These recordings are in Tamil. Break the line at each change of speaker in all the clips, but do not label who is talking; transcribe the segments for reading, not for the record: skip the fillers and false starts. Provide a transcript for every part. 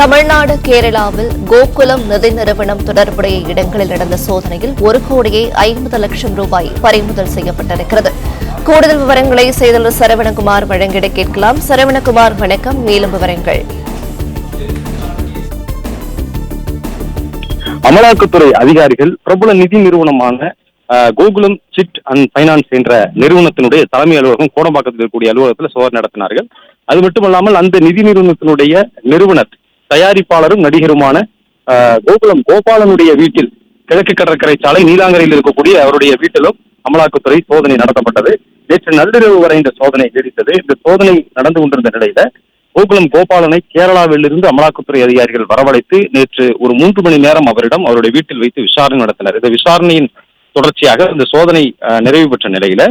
தமிழ்நாடு கேரளாவில் கோகுலம் நிதி நிறுவனம் தொடர்புடைய இடங்களில் நடந்த சோதனையில் 1,50,00,000 ரூபாய் பறிமுதல் செய்யப்பட்டிருக்கிறது. கூடுதல் விவரங்களை செய்தியாளர் சரவணகுமார் வழங்கிட கேட்கலாம். சரவணகுமார், வணக்கம். மேலும் விவரங்கள்.
அமலாக்கத்துறை அதிகாரிகள் பிரபல நிதி நிறுவனமான கோகுலம் சிட் அண்ட் பைனான்ஸ் என்ற நிறுவனத்தினுடைய தலைமை அலுவலகம் கோடம்பாக்கத்தில் இருக்கக்கூடிய அலுவலகத்தில் சோதனை நடத்தினார்கள். அது மட்டுமல்லாமல் அந்த நிதி நிறுவனத்தினுடைய நிறுவனர் தயாரிப்பாளரும் நடிகருமான கோகுலம் கோபாலனுடைய வீட்டில் கிழக்கு கடற்கரை சாலை நீலாங்கரையில் இருக்கக்கூடிய அவருடைய வீட்டிலும் அமலாக்கத்துறை சோதனை நடத்தப்பட்டது. நேற்று நள்ளிரவு வரை இந்த சோதனை நீடித்தது. இந்த சோதனை நடந்து கொண்டிருந்த நிலையில கோகுலம் கோபாலனை கேரளாவிலிருந்து அமலாக்கத்துறை அதிகாரிகள் வரவழைத்து நேற்று ஒரு 3 மணி நேரம் அவரிடம் அவருடைய வீட்டில் வைத்து விசாரணை நடத்தினர். இந்த விசாரணையின் தொடர்ச்சியாக இந்த சோதனை நிறைவு பெற்ற நிலையில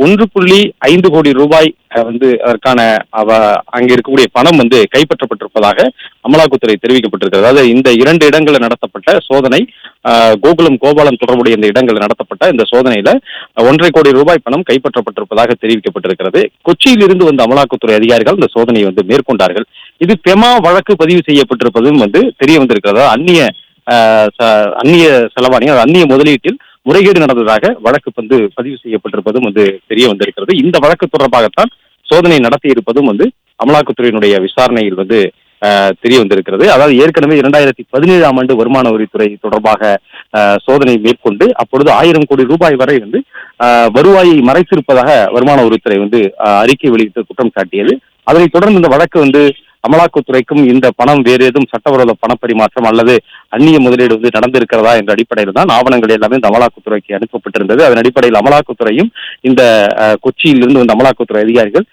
1.5 கோடி ரூபாய் அதற்கான அங்க இருக்கக்கூடிய பணம் கைப்பற்றப்பட்டிருப்பதாக அமலாக்கத்துறை தெரிவிக்கப்பட்டிருக்கிறது. அதாவது இந்த 2 இடங்களில் நடத்தப்பட்ட சோதனை, கோகுலம் கோபாலன் தொடர்புடைய இந்த இடங்களில் நடத்தப்பட்ட இந்த சோதனையில 1.5 கோடி ரூபாய் பணம் கைப்பற்றப்பட்டிருப்பதாக தெரிவிக்கப்பட்டிருக்கிறது. கொச்சியில் இருந்து வந்த அமலாக்கத்துறை அதிகாரிகள் இந்த சோதனையை மேற்கொண்டார்கள். இது பெமா வழக்கு பதிவு செய்யப்பட்டிருப்பதும் தெரிய வந்திருக்கிறது. அந்நிய செலவாணி, அந்நிய முதலீட்டில் முறைகேடு நடந்ததாக வழக்கு பதிவு செய்யப்பட்டிருப்பதும் தெரிய வந்திருக்கிறது. இந்த வழக்கு தொடர்பாகத்தான் சோதனை நடத்தி இருப்பதும் அமலாக்கத்துறையினுடைய விசாரணையில் தெரிய வந்திருக்கிறது. அதாவது ஏற்கனவே 2017ஆம் ஆண்டு வருமான வரித்துறை தொடர்பாக சோதனை மேற்கொண்டு அப்பொழுது 1000 கோடி ரூபாய் வரை வருவாயை மறைத்திருப்பதாக வருமான வரித்துறை அறிக்கை வெளியிட்டு குற்றம் சாட்டியது. அதனைத் தொடர்ந்து இந்த வழக்கு அமலாக்கத்துறைக்கும் இந்த பணம் வேறு ஏதும் சட்டவிரோத பணப்பரிமாற்றம் அல்லது அந்நிய முதலீடு நடந்திருக்கிறதா என்ற அடிப்படையில் தான் ஆவணங்கள் எல்லாமே இந்த அமலாக்கத்துறைக்கு அனுப்பப்பட்டிருந்தது. அதன் அடிப்படையில் அமலாக்கத்துறையும் இந்த கொச்சியில் இருந்து வந்த அமலாக்கத்துறை அதிகாரிகள்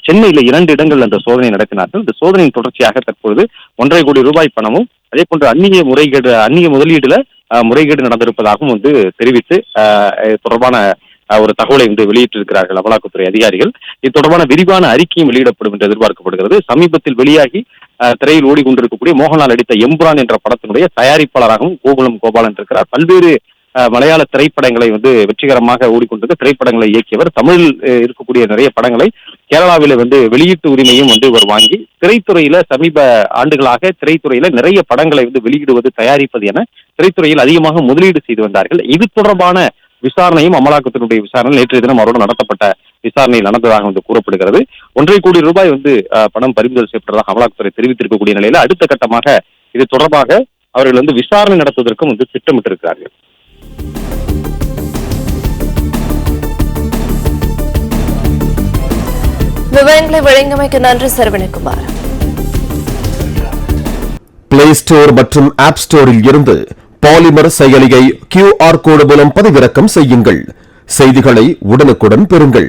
சென்னையில 2 இடங்கள் அந்த சோதனை நடத்தினார்கள். இந்த சோதனையின் தொடர்ச்சியாக தற்பொழுது 1.5 கோடி ரூபாய் பணமும் அதே போன்று அந்நிய முதலீடுல முறைகேடு நடந்திருப்பதாகவும் தெரிவித்து தொடர்பான ஒரு தகவலை வெளியிட்டிருக்கிறார்கள் அமலாக்கத்துறை அதிகாரிகள். இது தொடர்பான விரிவான அறிக்கையும் வெளியிடப்படும் என்று எதிர்பார்க்கப்படுகிறது. சமீபத்தில் வெளியாகி திரையில் ஓடிக்கொண்டிருக்கக்கூடிய மோகன்லால் நடித்த எம்புரான் என்ற படத்தினுடைய தயாரிப்பாளராகவும் கோகுலம் கோபாலன் இருக்கிறார். பல்வேறு மலையாள திரைப்படங்களை வெற்றிகரமாக ஓடிக்கொண்டிருக்க திரைப்படங்களை இயக்கியவர். தமிழில் இருக்கக்கூடிய நிறைய படங்களை கேரளாவில் வெளியீட்டு உரிமையும் இவர் வாங்கி திரைத்துறையில சமீப ஆண்டுகளாக திரைத்துறையில நிறைய படங்களை வெளியிடுவது, தயாரிப்பது என திரைத்துறையில் அதிகமாக முதலீடு செய்து வந்தார்கள். இது தொடர்பான விசாரணையும் அமலாக்கத்தினுடைய விசாரணை நேற்றைய தினம் அவரோடு நடத்தப்பட்ட விசாரணையில் நடந்ததாக கூறப்படுகிறது. 1.5 கோடி ரூபாய் பணம் பறிமுதல் செய்யப்பட்டதாக அமலாக்கத்துறை தெரிவித்திருக்கக்கூடிய நிலையில அடுத்த கட்டமாக இது தொடர்பாக அவர்கள் விசாரணை நடத்துவதற்கும் திட்டமிட்டிருக்கிறார்கள்.
விவரங்களை வழங்கியமைக்கு நன்றி சரவணகுமார்.
பிளே ஸ்டோர் மற்றும் ஆப் ஸ்டோரில் இருந்து பாலிமர் செயலியை QR கோடு மூலம் பதிவிறக்கம் செய்யுங்கள். செய்திகளை உடனுக்குடன் பெறுங்கள்.